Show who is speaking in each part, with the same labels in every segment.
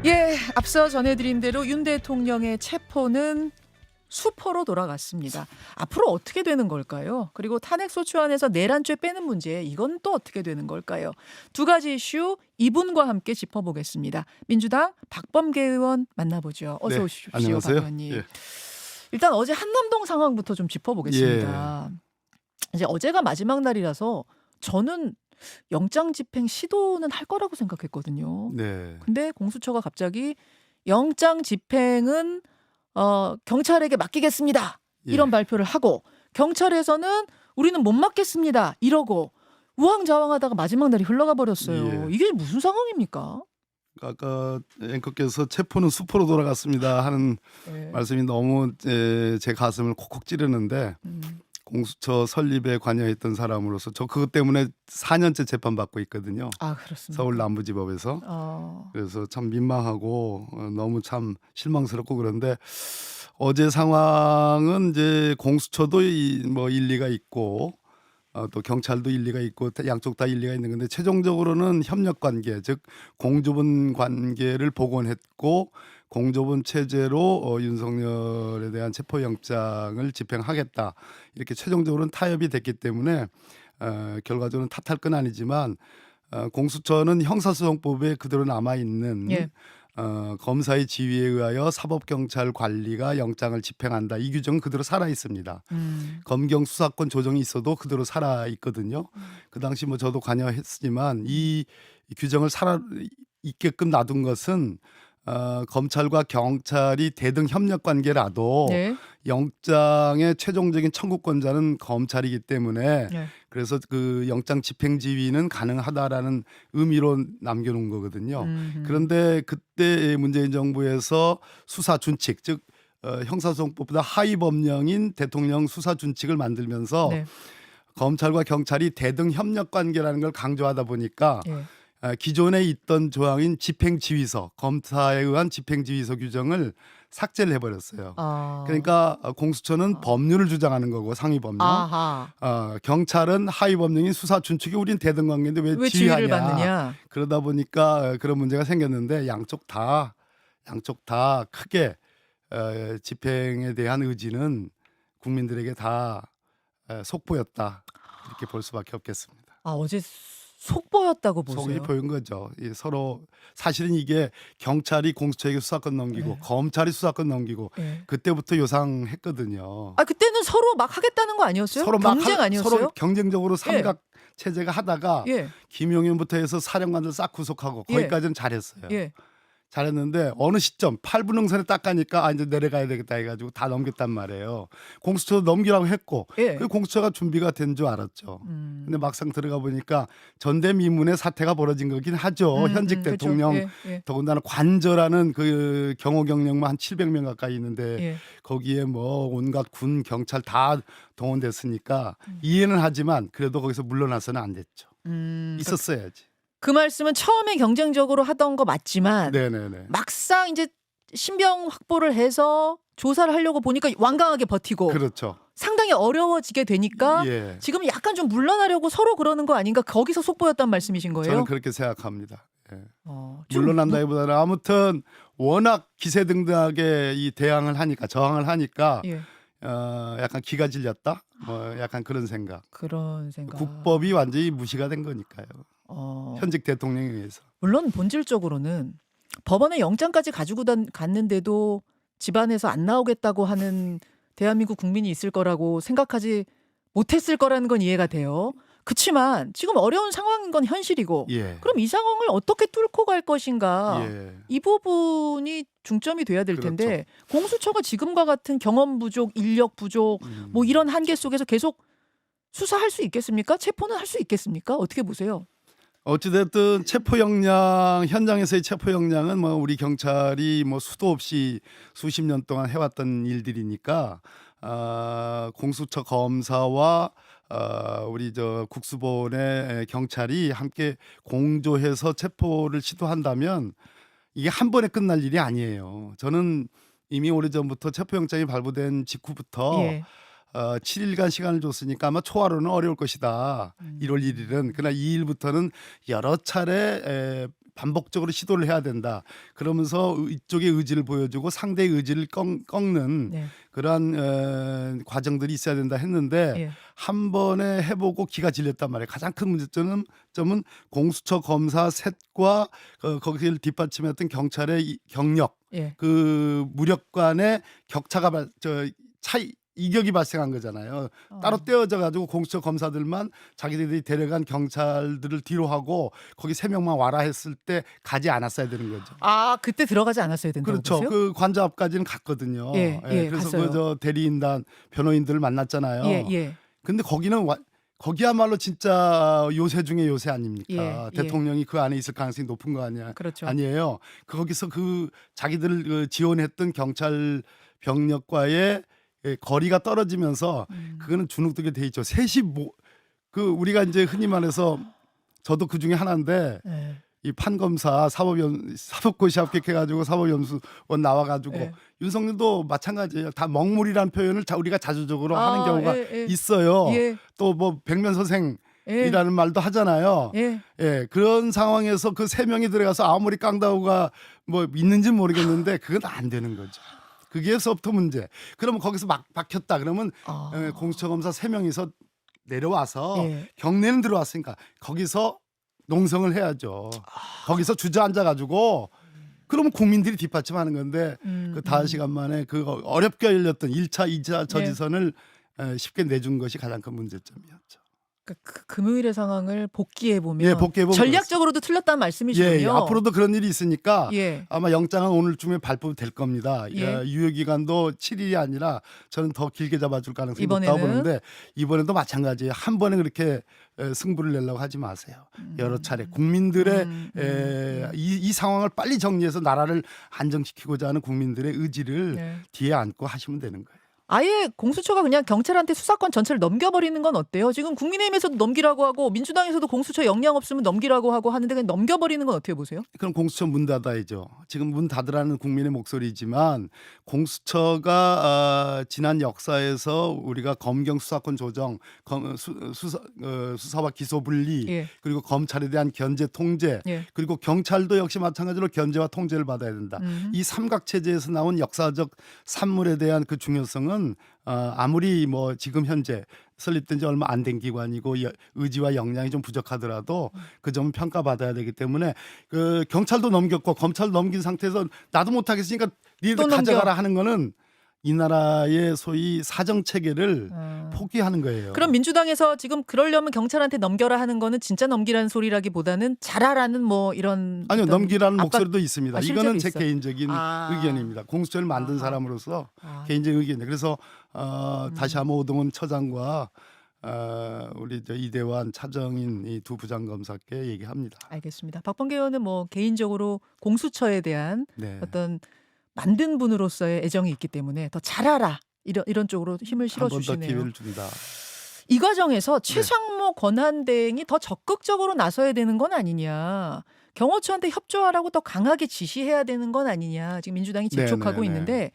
Speaker 1: 예, 앞서 전해드린 대로 윤 대통령의 체포는 수포로 돌아갔습니다. 앞으로 어떻게 되는 걸까요? 그리고 탄핵소추안에서 내란죄 빼는 문제, 이건 또 어떻게 되는 걸까요? 두 가지 이슈 이분과 함께 짚어보겠습니다. 민주당 박범계 의원 만나보죠. 어서
Speaker 2: 네,
Speaker 1: 오십시오, 박
Speaker 2: 안녕하세요.
Speaker 1: 의원님.
Speaker 2: 예.
Speaker 1: 일단 어제 한남동 상황부터 좀 짚어보겠습니다. 이제 어제가 마지막 날이라서 저는 영장 집행 시도는 할 거라고 생각했거든요.
Speaker 2: 네.
Speaker 1: 근데 공수처가 갑자기 영장 집행은 경찰에게 맡기겠습니다. 이런
Speaker 2: 예.
Speaker 1: 발표를 하고 경찰에서는 우리는 못 맡겠습니다. 이러고 우왕좌왕하다가 마지막 날이 흘러가 버렸어요.
Speaker 2: 예.
Speaker 1: 이게 무슨 상황입니까?
Speaker 2: 아까 앵커께서 체포는 수포로 돌아갔습니다 하는
Speaker 1: 네.
Speaker 2: 말씀이 너무 제 가슴을 콕콕 찌르는데, 공수처 설립에 관여했던 사람으로서 저 그것 때문에 4년째 재판받고 있거든요.
Speaker 1: 아, 그렇습니다.
Speaker 2: 서울 남부지법에서. 그래서 참 민망하고 너무 참 실망스럽고, 그런데 어제 상황은 이제 공수처도 뭐 일리가 있고 또 경찰도 일리가 있고 양쪽 다 일리가 있는 건데, 최종적으로는 협력 관계, 즉 공조분 관계를 복원했고 공조분 체제로 윤석열에 대한 체포영장을 집행하겠다, 이렇게 최종적으로는 타협이 됐기 때문에 결과적으로는 탓할 건 아니지만, 공수처는 형사소송법에 그대로 남아 있는
Speaker 1: 예.
Speaker 2: 검사의 지휘에 의하여 사법경찰 관리가 영장을 집행한다, 이 규정은 그대로 살아 있습니다. 검경 수사권 조정이 있어도 그대로 살아 있거든요. 그 당시 뭐 저도 관여했지만 이 규정을 살아 있게끔 놔둔 것은 검찰과 경찰이 대등 협력 관계라도
Speaker 1: 네.
Speaker 2: 영장의 최종적인 청구권자는 검찰이기 때문에,
Speaker 1: 네.
Speaker 2: 그래서 그 영장 집행 지휘는 가능하다라는 의미로 남겨놓은 거거든요. 그런데 그때 문재인 정부에서 수사 준칙, 즉 형사소송법보다 하위 법령인 대통령 수사 준칙을 만들면서
Speaker 1: 네.
Speaker 2: 검찰과 경찰이 대등 협력 관계라는 걸 강조하다 보니까
Speaker 1: 예.
Speaker 2: 기존에 있던 조항인 집행지휘서, 검사에 의한 집행지휘서 규정을 삭제를 해버렸어요. 그러니까 공수처는 법률을 주장하는 거고, 상위 법령.
Speaker 1: 아하.
Speaker 2: 경찰은 하위 법령인 수사 준칙이 우린 대등 관계인데 왜
Speaker 1: 왜
Speaker 2: 지휘하냐.
Speaker 1: 지휘를 받느냐?
Speaker 2: 그러다 보니까 그런 문제가 생겼는데, 양쪽 다 크게 집행에 대한 의지는 국민들에게 다 속보였다, 이렇게 볼 수밖에 없겠습니다.
Speaker 1: 아, 어제 속보였다고
Speaker 2: 속이
Speaker 1: 보세요?
Speaker 2: 보인 거죠. 서로 사실은 이게 경찰이 공수처에게 수사권 넘기고
Speaker 1: 네.
Speaker 2: 검찰이 수사권 넘기고
Speaker 1: 예.
Speaker 2: 그때부터 요상했거든요.
Speaker 1: 아, 그때는 서로 막 하겠다는 거 아니었어요?
Speaker 2: 서로 막
Speaker 1: 경쟁 아니었어요?
Speaker 2: 서로 경쟁적으로 삼각 체제가 하다가
Speaker 1: 예.
Speaker 2: 김용현부터 해서 사령관들 싹 구속하고
Speaker 1: 예.
Speaker 2: 거기까지는 잘했어요.
Speaker 1: 예.
Speaker 2: 잘했는데 어느 시점 8분 능선에 딱 가니까 이제 내려가야 되겠다 해가지고 다 넘겼단 말이에요. 공수처도 넘기라고 했고,
Speaker 1: 예.
Speaker 2: 그 공수처가 준비가 된 줄 알았죠.
Speaker 1: 음.
Speaker 2: 근데 막상 들어가 보니까 전대미문의 사태가 벌어진 거긴 하죠. 현직
Speaker 1: 그렇죠.
Speaker 2: 대통령,
Speaker 1: 예. 예.
Speaker 2: 더군다나 관저라는 그 경호 경력만 한 700명 가까이 있는데
Speaker 1: 예.
Speaker 2: 거기에 뭐 온갖 군 경찰 다 동원됐으니까 이해는 하지만 그래도 거기서 물러나서는 안 됐죠. 있었어야지.
Speaker 1: 그 말씀은 처음에 경쟁적으로 하던 거 맞지만
Speaker 2: 네네네.
Speaker 1: 막상 이제 신병 확보를 해서 조사를 하려고 보니까 완강하게 버티고
Speaker 2: 그렇죠.
Speaker 1: 상당히 어려워지게 되니까
Speaker 2: 예.
Speaker 1: 지금 약간 좀 물러나려고 서로 그러는 거 아닌가? 거기서 속보였단 말씀이신 거예요?
Speaker 2: 저는 그렇게 생각합니다. 예.
Speaker 1: 좀
Speaker 2: 물러난다기보다는 아무튼 워낙 기세등등하게 이 대항을 하니까, 저항을 하니까
Speaker 1: 예.
Speaker 2: 약간 기가 질렸다, 뭐 약간 그런 생각.
Speaker 1: 그런 생각.
Speaker 2: 국법이 완전히 무시가 된 거니까요. 현직 대통령에 의해서.
Speaker 1: 물론 본질적으로는 법원에 영장까지 가지고 갔는데도 집안에서 안 나오겠다고 하는 대한민국 국민이 있을 거라고 생각하지 못했을 거라는 건 이해가 돼요. 그렇지만 지금 어려운 상황인 건 현실이고,
Speaker 2: 예.
Speaker 1: 그럼 이 상황을 어떻게 뚫고 갈 것인가,
Speaker 2: 예.
Speaker 1: 이 부분이 중점이 돼야 될 텐데, 공수처가 지금과 같은 경험 부족, 인력 부족, 뭐 이런 한계 속에서 계속 수사할 수 있겠습니까? 체포는 할 수 있겠습니까? 어떻게 보세요?
Speaker 2: 어찌됐든 체포영장, 현장에서의 체포영장은 뭐 우리 경찰이 뭐 수도 없이 수십 년 동안 해왔던 일들이니까, 공수처 검사와 우리 저 국수본의 경찰이 함께 공조해서 체포를 시도한다면 이게 한 번에 끝날 일이 아니에요. 저는 이미 오래전부터 체포영장이 발부된 직후부터
Speaker 1: 예.
Speaker 2: 7일간 시간을 줬으니까 아마 초하루는 어려울 것이다. 1월 1일은. 그러나 2일부터는 여러 차례 반복적으로 시도를 해야 된다. 그러면서 이쪽의 의지를 보여주고 상대의 의지를 꺾는
Speaker 1: 네.
Speaker 2: 그러한 과정들이 있어야 된다 했는데
Speaker 1: 예.
Speaker 2: 한 번에 해보고 기가 질렸단 말이에요. 가장 큰 문제점은 공수처 검사 셋과 거기를 뒷받침했던 경찰의 경력,
Speaker 1: 예.
Speaker 2: 그 무력 간의 격차가 차이 이격이 발생한 거잖아요. 따로 떼어져 가지고 공수처 검사들만 자기들이 데려간 경찰들을 뒤로 하고 거기 3명만 와라 했을 때 가지 않았어야 되는 거죠.
Speaker 1: 아, 그때 들어가지 않았어야 된다고
Speaker 2: 그렇죠.
Speaker 1: 보세요?
Speaker 2: 그 관저 앞까지는 갔거든요.
Speaker 1: 예, 예,
Speaker 2: 그래서
Speaker 1: 갔어요.
Speaker 2: 저 대리인단 변호인들을 만났잖아요.
Speaker 1: 예, 예.
Speaker 2: 근데 거기는 거기야말로 진짜 요새 중에 요새 아닙니까?
Speaker 1: 예, 예.
Speaker 2: 대통령이 그 안에 있을 가능성이 높은 거
Speaker 1: 그렇죠.
Speaker 2: 아니에요. 거기서 그 자기들을 지원했던 경찰 병력과의 거리가 떨어지면서 그거는 주눅들게 돼 있죠. 셋이 그 우리가 이제 흔히 말해서 저도 그 중에 하나인데
Speaker 1: 예.
Speaker 2: 이 판검사 사법고시 합격해가지고 사법연수원 나와가지고
Speaker 1: 예.
Speaker 2: 윤석열도 마찬가지예요. 다 먹물이라는 표현을 우리가 자주적으로 하는 경우가
Speaker 1: 예, 예.
Speaker 2: 있어요.
Speaker 1: 예.
Speaker 2: 또 뭐 백면선생
Speaker 1: 예.
Speaker 2: 이라는 말도 하잖아요.
Speaker 1: 예.
Speaker 2: 예, 그런 상황에서 그 3명이 들어가서 아무리 깡다우가 뭐 있는지 모르겠는데 그건 안 되는 거죠. 그게서부터 문제. 그러면 거기서 막 박혔다 그러면 공수처 검사 3명이서 내려와서
Speaker 1: 예.
Speaker 2: 경례는 들어왔으니까 거기서 농성을 해야죠. 거기서 주저앉아 가지고 그러면 국민들이 뒷받침하는 건데 그 5시간 만에 그 어렵게 열렸던 1차, 2차 저지선을 쉽게 내준 것이 가장 큰 문제점이었죠.
Speaker 1: 그 금요일의 상황을 복기해 보면
Speaker 2: 예, 복귀해보면
Speaker 1: 전략적으로도 틀렸다는 말씀이시군요.
Speaker 2: 예, 앞으로도 그런 일이 있으니까
Speaker 1: 예.
Speaker 2: 아마 영장은 오늘쯤에 발표될 겁니다.
Speaker 1: 예.
Speaker 2: 유효 기간도 7일이 아니라 저는 더 길게 잡아줄 가능성이
Speaker 1: 이번에는?
Speaker 2: 높다고 보는데 이번에도 마찬가지예요. 한 번에 그렇게 승부를 내려고 하지 마세요. 여러 차례 국민들의 이 상황을 빨리 정리해서 나라를 안정시키고자 하는 국민들의 의지를
Speaker 1: 네.
Speaker 2: 뒤에 안고 하시면 되는 거예요.
Speaker 1: 아예 공수처가 그냥 경찰한테 수사권 전체를 넘겨버리는 건 어때요? 지금 국민의힘에서도 넘기라고 하고 민주당에서도 공수처 역량 없으면 넘기라고 하고 하는데 그냥 넘겨버리는 건 어떻게 보세요?
Speaker 2: 그럼 공수처 문 닫아야죠. 지금 문 닫으라는 국민의 목소리지만 공수처가 지난 역사에서 우리가 검경 수사권 조정, 수사와 기소 분리,
Speaker 1: 예.
Speaker 2: 그리고 검찰에 대한 견제 통제,
Speaker 1: 예.
Speaker 2: 그리고 경찰도 역시 마찬가지로 견제와 통제를 받아야 된다. 이 삼각 체제에서 나온 역사적 산물에 대한 그 중요성은 아무리 뭐 지금 현재 설립된 지 얼마 안 된 기관이고 의지와 역량이 좀 부족하더라도 그 점은 평가받아야 되기 때문에 그 경찰도 넘겼고 검찰도 넘긴 상태에서 나도 못하겠으니까 니들
Speaker 1: 또
Speaker 2: 가져가라
Speaker 1: 넘겨.
Speaker 2: 하는 거는 이 나라의 소위 사정 체계를 포기하는 거예요.
Speaker 1: 그럼 민주당에서 지금 그러려면 경찰한테 넘겨라 하는 거는 진짜 넘기라는 소리라기보다는 잘하라는 뭐 이런
Speaker 2: 아니요,
Speaker 1: 어떤
Speaker 2: 넘기라는
Speaker 1: 압박-
Speaker 2: 목소리도 있습니다.
Speaker 1: 실제로
Speaker 2: 이거는 제
Speaker 1: 있어요?
Speaker 2: 개인적인 의견입니다. 공수처를 만든
Speaker 1: 아하.
Speaker 2: 사람으로서
Speaker 1: 아,
Speaker 2: 개인적인 의견입니다. 그래서 다시 한번 오동훈 처장과 우리 이대환 차정인 이 두 부장검사께 얘기합니다.
Speaker 1: 알겠습니다. 박범계 의원은 뭐 개인적으로 공수처에 대한
Speaker 2: 네.
Speaker 1: 어떤 만든 분으로서의 애정이 있기 때문에 더 잘하라 이런 쪽으로 힘을
Speaker 2: 한 번 더
Speaker 1: 실어주시네요.
Speaker 2: 기회를 준다.
Speaker 1: 이 과정에서 최상목 권한대행이 더 적극적으로 나서야 되는 건 아니냐. 경호처한테 협조하라고 더 강하게 지시해야 되는 건 아니냐. 지금 민주당이 재촉하고
Speaker 2: 네네네.
Speaker 1: 있는데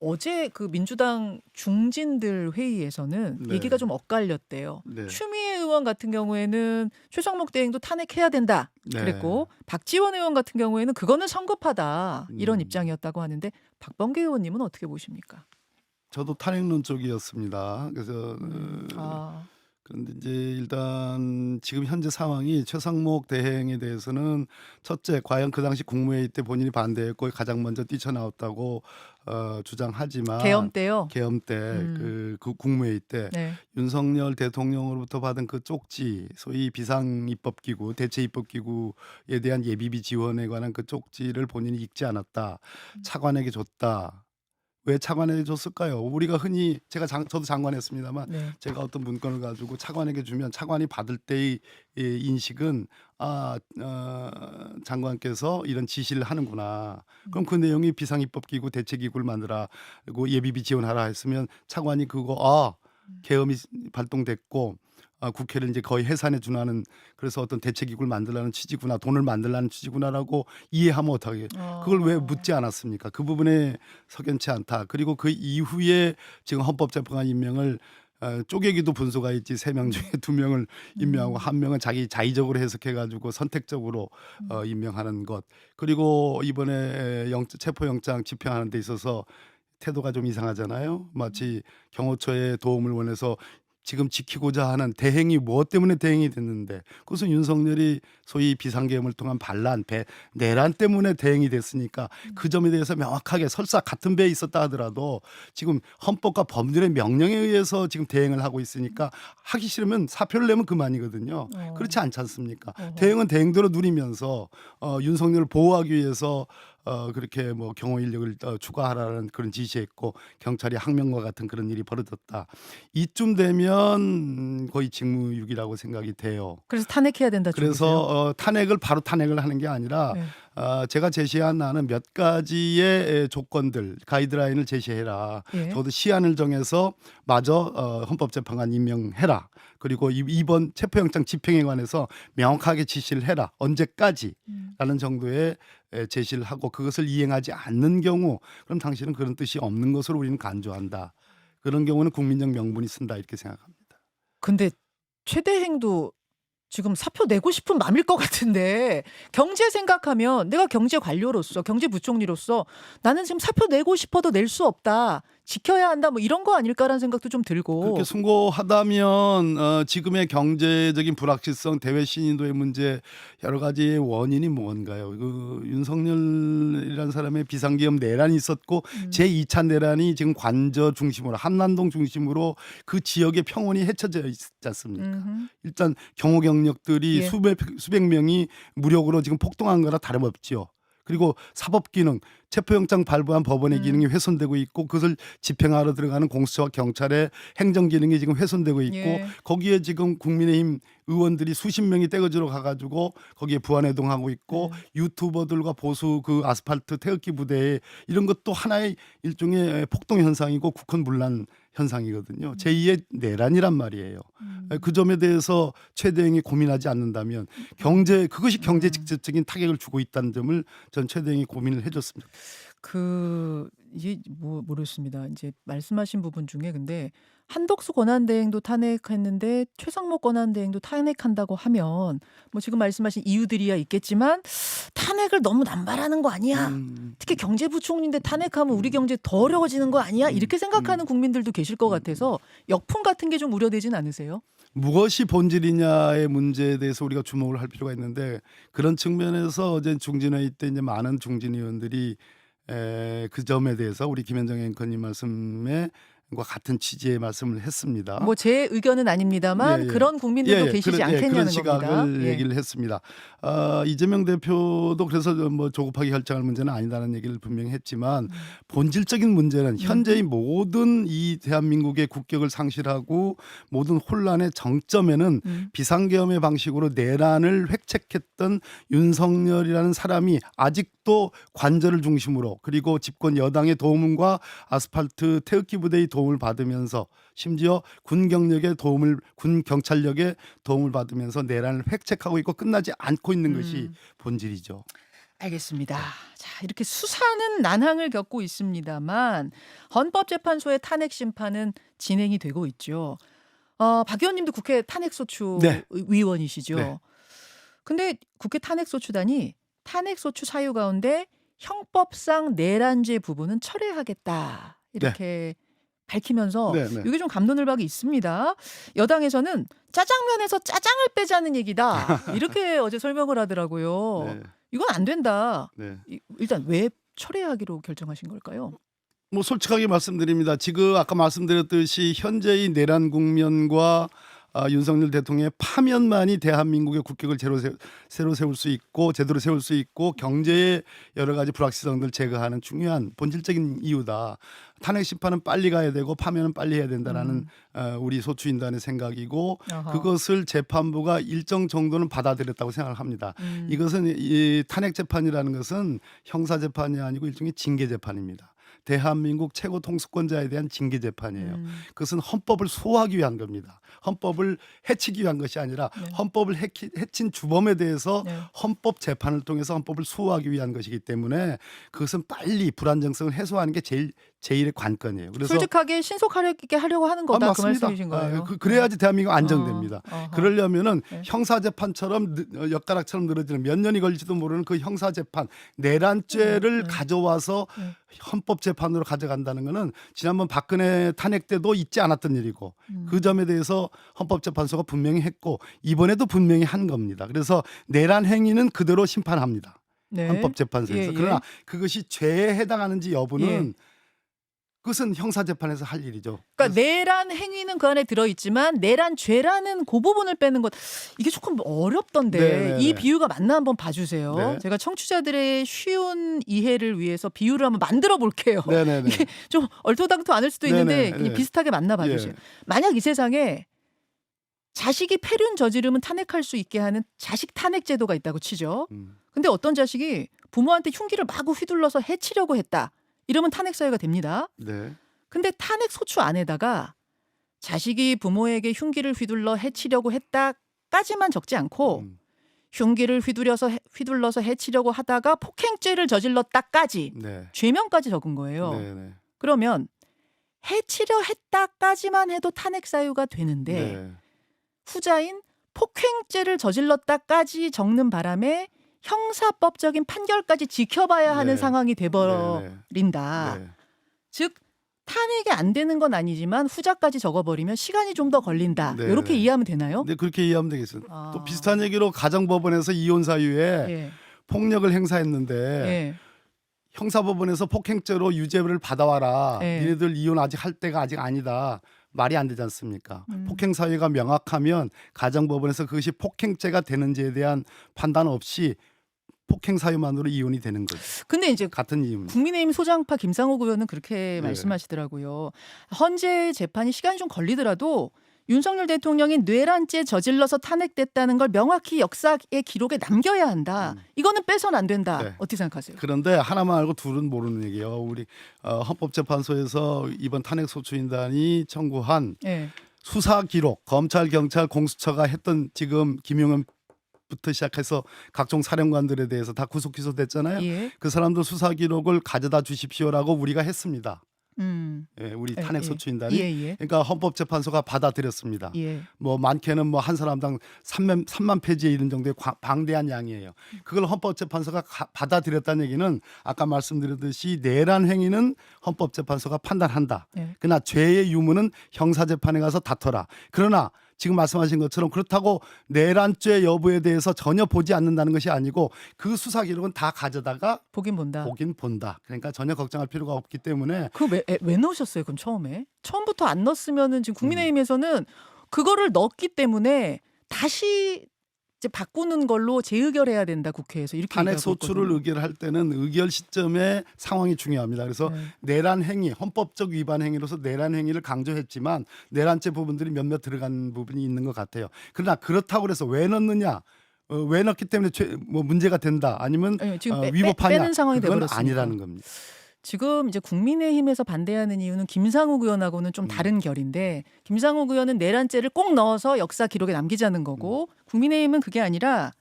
Speaker 1: 어제 그 민주당 중진들 회의에서는
Speaker 2: 네.
Speaker 1: 얘기가 좀 엇갈렸대요.
Speaker 2: 네.
Speaker 1: 추미애 의원 같은 경우에는 최상목 대행도 탄핵해야 된다
Speaker 2: 네.
Speaker 1: 그랬고 박지원 의원 같은 경우에는 그거는 성급하다 이런 입장이었다고 하는데 박범계 의원님은 어떻게 보십니까?
Speaker 2: 저도 탄핵론 쪽이었습니다. 그래서
Speaker 1: 아,
Speaker 2: 그런데 이제 일단 지금 현재 상황이 최상목 대행에 대해서는 첫째, 과연 그 당시 국무회의 때 본인이 반대했고 가장 먼저 뛰쳐나왔다고 주장하지만
Speaker 1: 계엄 때요.
Speaker 2: 계엄 때 그 국무회의 때
Speaker 1: 네.
Speaker 2: 윤석열 대통령으로부터 받은 그 쪽지, 소위 비상입법기구, 대체입법기구에 대한 예비비 지원에 관한 그 쪽지를 본인이 읽지 않았다. 차관에게 줬다. 왜 차관에게 줬을까요? 우리가 흔히 저도 장관했습니다만
Speaker 1: 네.
Speaker 2: 제가 어떤 문건을 가지고 차관에게 주면 차관이 받을 때의 인식은 장관께서 이런 지시를 하는구나. 그럼 그 내용이 비상입법기구 대체기구를 만들라 그리고 예비비 지원하라 했으면 차관이 그거 계엄이 발동됐고 국회를 이제 거의 해산에 준하는 그래서 어떤 대체기구를 만들라는 취지구나, 돈을 만들라는 취지구나라고 이해하면 어떡하게? 그걸 왜 묻지 않았습니까? 그 부분에 석연치 않다. 그리고 그 이후에 지금 헌법재판관 임명을 쪼개기도 분수가 있지 3명 중에 2명을 임명하고 1명은 자기 자의적으로 해석해 가지고 선택적으로 임명하는 것. 그리고 이번에 체포영장 집행하는 데 있어서 태도가 좀 이상하잖아요. 마치 경호처의 도움을 원해서 지금 지키고자 하는 대행이 무엇 때문에 대행이 됐는데 그것은 윤석열이 소위 비상계엄을 통한 반란, 내란 때문에 대행이 됐으니까 그 점에 대해서 명확하게 설사 같은 배에 있었다 하더라도 지금 헌법과 법률의 명령에 의해서 지금 대행을 하고 있으니까 하기 싫으면 사표를 내면 그만이거든요. 그렇지 않지 않습니까? 대행은 대행대로 누리면서 윤석열을 보호하기 위해서 그렇게 뭐 경호 인력을 추가하라는 그런 지시했고 경찰이 항명과 같은 그런 일이 벌어졌다. 이쯤 되면 거의 직무유기라고 생각이 돼요.
Speaker 1: 그래서 탄핵해야 된다.
Speaker 2: 그래서 탄핵을 바로 탄핵을 하는 게 아니라
Speaker 1: 네.
Speaker 2: 제가 제시한 나는 몇 가지의 조건들 가이드라인을 제시해라.
Speaker 1: 예.
Speaker 2: 적어도 시한을 정해서 마저 헌법재판관 임명해라. 그리고 이번 체포영장 집행에 관해서 명확하게 지시를 해라. 언제까지라는 정도의 제시를 하고 그것을 이행하지 않는 경우 그럼 당신은 그런 뜻이 없는 것으로 우리는 간주한다. 그런 경우는 국민적 명분이 쓴다 이렇게 생각합니다.
Speaker 1: 근데 최대행도 지금 사표 내고 싶은 마음일 것 같은데 경제 생각하면 내가 경제 관료로서 경제부총리로서 나는 지금 사표 내고 싶어도 낼 수 없다. 지켜야 한다 뭐 이런 거 아닐까라는 생각도 좀 들고.
Speaker 2: 그렇게 숭고하다면 지금의 경제적인 불확실성, 대외 신인도의 문제 여러 가지의 원인이 뭔가요? 그 윤석열이라는 사람의 비상계엄 내란이 있었고 제2차 내란이 지금 관저 중심으로 한남동 중심으로 그 지역의 평온이 해쳐져 있지 않습니까? 일단 경호 경력들이
Speaker 1: 예.
Speaker 2: 수백 명이 무력으로 지금 폭동한 거나 다름없지요. 그리고 사법기능, 체포영장 발부한 법원의 기능이 훼손되고 있고 그것을 집행하러 들어가는 공수처와 경찰의 행정기능이 지금 훼손되고 있고
Speaker 1: 예.
Speaker 2: 거기에 지금 국민의힘 의원들이 수십 명이 떼거지로 가가지고 거기에 부안해동하고 있고 유튜버들과 보수 그 아스팔트 태극기 부대에 이런 것도 하나의 일종의 폭동 현상이고 국헌 분란 현상이거든요. 제2의 내란이란 말이에요. 그 점에 대해서 최대행이 고민하지 않는다면 그것이 경제 직접적인 타격을 주고 있다는 점을 전 최대행이 고민을 해줬습니다.
Speaker 1: 이게 뭐 모르겠습니다. 이제 말씀하신 부분 중에 근데 한덕수 권한대행도 탄핵했는데 최상목 권한대행도 탄핵한다고 하면 뭐 지금 말씀하신 이유들이야 있겠지만 탄핵을 너무 남발하는 거 아니야? 특히 경제부총리인데 탄핵하면 우리 경제 더 어려워지는 거 아니야? 이렇게 생각하는 국민들도 계실 것 같아서 역풍 같은 게 좀 우려되진 않으세요?
Speaker 2: 무엇이 본질이냐의 문제에 대해서 우리가 주목을 할 필요가 있는데 그런 측면에서 어제 중진회의 때 이제 많은 중진 의원들이 그 점에 대해서 우리 김현정 앵커님 말씀에 과 같은 취지의 말씀을 했습니다.
Speaker 1: 뭐 제 의견은 아닙니다만
Speaker 2: 예, 예.
Speaker 1: 그런 국민들도 계시지
Speaker 2: 그런
Speaker 1: 않겠냐는
Speaker 2: 시각을
Speaker 1: 겁니다.
Speaker 2: 얘기를 했습니다. 이재명 대표도 그래서 뭐 조급하게 결정할 문제는 아니다는 얘기를 분명히 했지만 본질적인 문제는 현재의 모든 이 대한민국의 국격을 상실하고 모든 혼란의 정점에는 비상계엄의 방식으로 내란을 획책했던 윤석열이라는 사람이 아직도 관저를 중심으로 그리고 집권 여당의 도움과 아스팔트 태극기 부대의 도움을 받으면서 심지어 군 경찰력의 도움을 받으면서 내란을 획책하고 있고 끝나지 않고 있는 것이 본질이죠.
Speaker 1: 알겠습니다. 자, 이렇게 수사는 난항을 겪고 있습니다만 헌법재판소의 탄핵 심판은 진행이 되고 있죠. 박 의원님도 국회 탄핵소추
Speaker 2: 네.
Speaker 1: 위원이시죠.
Speaker 2: 네.
Speaker 1: 근데 국회 탄핵소추단이 탄핵소추 사유 가운데 형법상 내란죄 부분은 철회하겠다 이렇게 밝히면서
Speaker 2: 네, 네.
Speaker 1: 이게 좀 감론을박이 있습니다. 여당에서는 짜장면에서 짜장을 빼자는 얘기다 이렇게 어제 설명을 하더라고요.
Speaker 2: 네.
Speaker 1: 이건 안 된다.
Speaker 2: 네.
Speaker 1: 일단 왜 철회하기로 결정하신 걸까요?
Speaker 2: 뭐 솔직하게 말씀드립니다. 지금 아까 말씀드렸듯이 현재의 내란 국면과 윤석열 대통령의 파면만이 대한민국의 국격을 새로 세울 수 있고 제대로 세울 수 있고 경제의 여러 가지 불확실성들을 제거하는 중요한 본질적인 이유다. 탄핵 심판은 빨리 가야 되고 파면은 빨리 해야 된다라는 우리 소추인단의 생각이고
Speaker 1: 어허.
Speaker 2: 그것을 재판부가 일정 정도는 받아들였다고 생각을 합니다. 이것은 이 탄핵 재판이라는 것은 형사 재판이 아니고 일종의 징계 재판입니다. 대한민국 최고 통수권자에 대한 징계 재판이에요. 그것은 헌법을 소화하기 위한 겁니다. 헌법을 해치기 위한 것이 아니라 헌법을 해친 주범에 대해서 헌법 재판을 통해서 헌법을 수호하기 위한 것이기 때문에 그것은 빨리 불안정성을 해소하는 게 제일 제1의 관건이에요. 그래서
Speaker 1: 솔직하게 신속하게 하려고 하는 거다 그
Speaker 2: 맞습니다.
Speaker 1: 말씀이신 거예요.
Speaker 2: 그래야지 대한민국 안정됩니다.
Speaker 1: 어허.
Speaker 2: 그러려면은
Speaker 1: 네.
Speaker 2: 형사재판처럼 엿가락처럼 늘어지는 몇 년이 걸릴지도 모르는 그 형사재판 내란죄를 가져와서 헌법재판으로 가져간다는 거는 지난번 박근혜 탄핵 때도 있지 않았던 일이고 그 점에 대해서 헌법재판소가 분명히 했고 이번에도 분명히 한 겁니다. 그래서 내란 행위는 그대로 심판합니다.
Speaker 1: 네.
Speaker 2: 헌법재판소에서.
Speaker 1: 예, 예.
Speaker 2: 그러나 그것이 죄에 해당하는지 여부는
Speaker 1: 예.
Speaker 2: 그것은 형사재판에서 할 일이죠.
Speaker 1: 그러니까 내란 행위는 그 안에 들어있지만 내란 죄라는 그 부분을 빼는 것 이게 조금 어렵던데
Speaker 2: 네네네.
Speaker 1: 이 비유가 맞나 한번 봐주세요.
Speaker 2: 네.
Speaker 1: 제가 청취자들의 쉬운 이해를 위해서 비유를 한번 만들어 볼게요.
Speaker 2: 네네네.
Speaker 1: 이게 좀 얼토당토 않을 수도 있는데
Speaker 2: 네네.
Speaker 1: 그냥
Speaker 2: 네.
Speaker 1: 비슷하게 맞나 봐주세요.
Speaker 2: 예.
Speaker 1: 만약 이 세상에 자식이 폐륜 저지르면 탄핵할 수 있게 하는 자식 탄핵 제도가 있다고 치죠. 근데 어떤 자식이 부모한테 흉기를 마구 휘둘러서 해치려고 했다. 이러면 탄핵 사유가 됩니다.
Speaker 2: 네.
Speaker 1: 근데 탄핵 소추 안에다가 자식이 부모에게 흉기를 휘둘러 해치려고 했다까지만 적지 않고 흉기를 휘둘러서 해치려고 하다가 폭행죄를 저질렀다까지
Speaker 2: 네.
Speaker 1: 죄명까지 적은 거예요.
Speaker 2: 네네.
Speaker 1: 그러면 해치려 했다까지만 해도 탄핵 사유가 되는데
Speaker 2: 네.
Speaker 1: 후자인 폭행죄를 저질렀다까지 적는 바람에 형사법적인 판결까지 지켜봐야 하는
Speaker 2: 네.
Speaker 1: 상황이 돼버린다.
Speaker 2: 네.
Speaker 1: 즉 탄핵이 안 되는 건 아니지만 후자까지 적어버리면 시간이 좀 더 걸린다.
Speaker 2: 네.
Speaker 1: 이렇게 이해하면 되나요?
Speaker 2: 네, 그렇게 이해하면 되겠습니다.
Speaker 1: 아.
Speaker 2: 또 비슷한 얘기로 가정법원에서 이혼 사유에
Speaker 1: 예.
Speaker 2: 폭력을 행사했는데
Speaker 1: 예.
Speaker 2: 형사법원에서 폭행죄로 유죄를 받아와라.
Speaker 1: 예.
Speaker 2: 니네들 이혼 아직 할 때가 아직 아니다. 말이 안 되지 않습니까? 폭행 사유가 명확하면 가정법원에서 그것이 폭행죄가 되는지에 대한 판단 없이 폭행 사유만으로 이혼이 되는 거죠.
Speaker 1: 근데 이제
Speaker 2: 같은 이유입니다.
Speaker 1: 국민의힘 소장파 김상호 의원은 그렇게
Speaker 2: 네.
Speaker 1: 말씀하시더라고요. 헌재 재판이 시간이 좀 걸리더라도 윤석열 대통령이 뇌란죄 저질러서 탄핵됐다는 걸 명확히 역사의 기록에 남겨야 한다. 이거는 빼서는 안 된다.
Speaker 2: 네.
Speaker 1: 어떻게 생각하세요?
Speaker 2: 그런데 하나만 알고 둘은 모르는 얘기예요. 우리 헌법재판소에서 이번 탄핵소추인단이 청구한
Speaker 1: 예.
Speaker 2: 수사 기록, 검찰, 경찰, 공수처가 했던 지금 김용현부터 시작해서 각종 사령관들에 대해서 다 구속 기소됐잖아요.
Speaker 1: 예.
Speaker 2: 그 사람들 수사 기록을 가져다 주십시오라고 우리가 했습니다. 예, 우리
Speaker 1: 예,
Speaker 2: 탄핵소추인단이.
Speaker 1: 예, 예.
Speaker 2: 그러니까 헌법재판소가 받아들였습니다.
Speaker 1: 예.
Speaker 2: 뭐 많게는 뭐 한 사람당 3만 페이지에 이른 정도의 방대한 양이에요. 그걸 헌법재판소가 받아들였다는 얘기는 아까 말씀드렸듯이 내란 행위는 헌법재판소가 판단한다.
Speaker 1: 예.
Speaker 2: 그러나 죄의 유무는 형사재판에 가서 다퉈라. 그러나 지금 말씀하신 것처럼 그렇다고 내란죄 여부에 대해서 전혀 보지 않는다는 것이 아니고 그 수사 기록은 다 가져다가
Speaker 1: 보긴 본다.
Speaker 2: 보긴 본다. 그러니까 전혀 걱정할 필요가 없기 때문에
Speaker 1: 그거 왜 넣으셨어요? 그럼 처음부터 안 넣었으면은 지금 국민의힘에서는 그거를 넣었기 때문에 다시 이제 바꾸는 걸로 재의결해야 된다 국회에서 이렇게
Speaker 2: 탄핵
Speaker 1: 얘기하고
Speaker 2: 소추를
Speaker 1: 있거든요.
Speaker 2: 의결할 때는 의결 시점에 상황이 중요합니다. 그래서
Speaker 1: 네.
Speaker 2: 내란 행위, 헌법적 위반 행위로서 내란 행위를 강조했지만 내란죄 부분들이 몇몇 들어간 부분이 있는 것 같아요. 그러나 그렇다고 해서 왜 넣느냐? 왜 넣기 때문에 뭐 문제가 된다? 아니면
Speaker 1: 네, 지금
Speaker 2: 위법하냐?
Speaker 1: 빼는 상황이
Speaker 2: 그건
Speaker 1: 돼버렸으니까.
Speaker 2: 아니라는 겁니다.
Speaker 1: 지금 이제 국민의힘에서 반대하는 이유는 김상욱 의원하고는 좀 다른 결인데 김상욱 의원은 내란죄를 꼭 넣어서 역사 기록에 남기자는 거고 국민의힘은 그게 아니라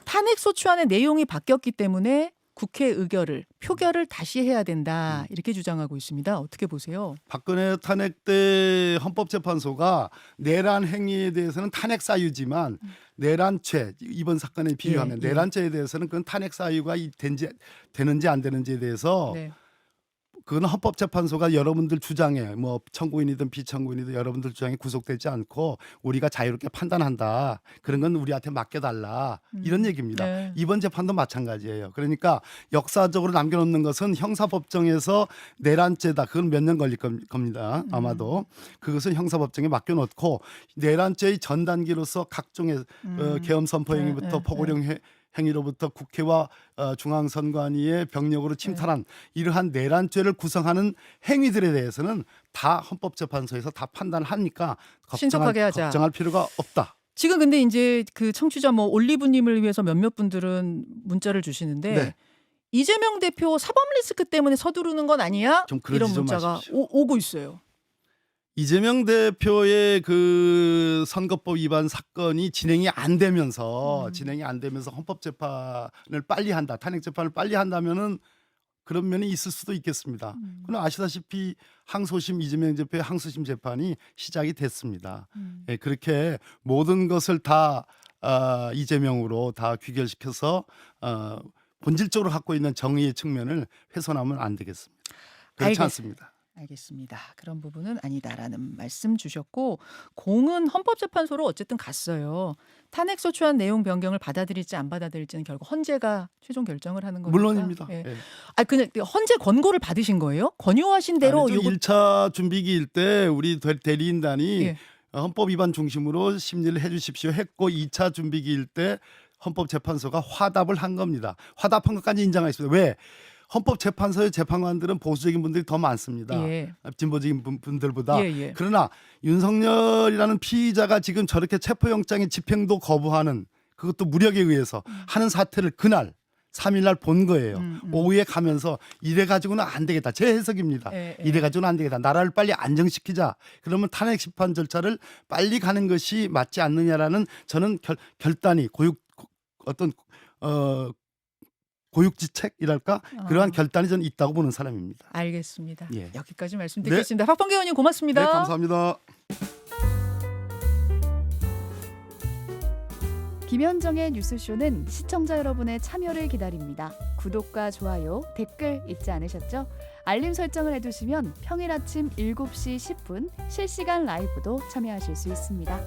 Speaker 1: 탄핵 소추안의 내용이 바뀌었기 때문에 국회 의결을 표결을 다시 해야 된다 이렇게 주장하고 있습니다. 어떻게 보세요?
Speaker 2: 박근혜 탄핵 때 헌법재판소가 내란 행위에 대해서는 탄핵 사유지만 내란죄 이번 사건에 비유하면
Speaker 1: 예.
Speaker 2: 내란죄에 대해서는 그건 탄핵 사유가 되는지 안 되는지에 대해서
Speaker 1: 네.
Speaker 2: 그건 헌법재판소가 여러분들 주장에 뭐 청구인이든 비청구인이든 여러분들 주장에 구속되지 않고 우리가 자유롭게 판단한다. 그런 건 우리한테 맡겨달라. 이런 얘기입니다.
Speaker 1: 네.
Speaker 2: 이번 재판도 마찬가지예요. 그러니까 역사적으로 남겨놓는 것은 형사법정에서 내란죄다. 그건 몇 년 걸릴 겁니다. 아마도. 그것은 형사법정에 맡겨놓고 내란죄의 전 단계로서 각종의 계엄 선포 행위부터 포고령 행위로부터 국회와 중앙선관위의 병력으로 침탈한 이러한 내란죄를 구성하는 행위들에 대해서는 다 헌법재판소에서 다 판단을 하니까
Speaker 1: 신속하게 하자.
Speaker 2: 걱정할 필요가 없다.
Speaker 1: 지금 근데 이제 그 청취자 뭐 올리브님을 위해서 몇몇 분들은 문자를 주시는데
Speaker 2: 네.
Speaker 1: 이재명 대표 사법 리스크 때문에 서두르는 건 아니야?
Speaker 2: 좀 그러지
Speaker 1: 이런
Speaker 2: 좀
Speaker 1: 문자가
Speaker 2: 마십시오.
Speaker 1: 오고 있어요.
Speaker 2: 이재명 대표의 그 선거법 위반 사건이 진행이 안 되면서 헌법재판을 빨리 한다. 탄핵 재판을 빨리 한다면은 그런 면이 있을 수도 있겠습니다. 그러나 아시다시피 항소심 이재명 대표의 항소심 재판이 시작이 됐습니다. 예, 그렇게 모든 것을 다 이재명으로 다 귀결시켜서 본질적으로 갖고 있는 정의의 측면을 훼손하면 안 되겠습니다. 그렇지 않습니다.
Speaker 1: 알겠습니다. 그런 부분은 아니다라는 말씀 주셨고 공은 헌법재판소로 어쨌든 갔어요. 탄핵소추안 내용 변경을 받아들일지 안 받아들일지는 결국 헌재가 최종 결정을 하는 거니까.
Speaker 2: 물론입니다.
Speaker 1: 예.
Speaker 2: 예.
Speaker 1: 그냥 헌재 권고를 받으신 거예요? 권유하신 대로
Speaker 2: 아니죠.
Speaker 1: 요거
Speaker 2: 1차 준비기일 때 우리 대리인단이
Speaker 1: 예.
Speaker 2: 헌법 위반 중심으로 심리를 해 주십시오 했고 2차 준비기일 때 헌법재판소가 화답을 한 겁니다. 화답한 것까지 인정하겠습니다. 왜? 헌법재판소의 재판관들은 보수적인 분들이 더 많습니다.
Speaker 1: 예.
Speaker 2: 진보적인 분들보다.
Speaker 1: 예, 예.
Speaker 2: 그러나 윤석열이라는 피의자가 지금 저렇게 체포영장의 집행도 거부하는 그것도 무력에 의해서 하는 사태를 그날 3일날 본 거예요. 오후에 가면서 이래 가지고는 안 되겠다. 제 해석입니다.
Speaker 1: 예, 예.
Speaker 2: 이래 가지고는 안 되겠다. 나라를 빨리 안정시키자. 그러면 탄핵 심판 절차를 빨리 가는 것이 맞지 않느냐라는 저는 결단이 고육지책이랄까 그러한 결단이 저는 있다고 보는 사람입니다.
Speaker 1: 알겠습니다.
Speaker 2: 예.
Speaker 1: 여기까지 말씀드리겠습니다. 박범계 의원님 고맙습니다.
Speaker 2: 네, 감사합니다.
Speaker 3: 김현정의 뉴스쇼는 시청자 여러분의 참여를 기다립니다. 구독과 좋아요, 댓글 잊지 않으셨죠? 알림 설정을 해두시면 평일 아침 7시 10분 실시간 라이브도 참여하실 수 있습니다.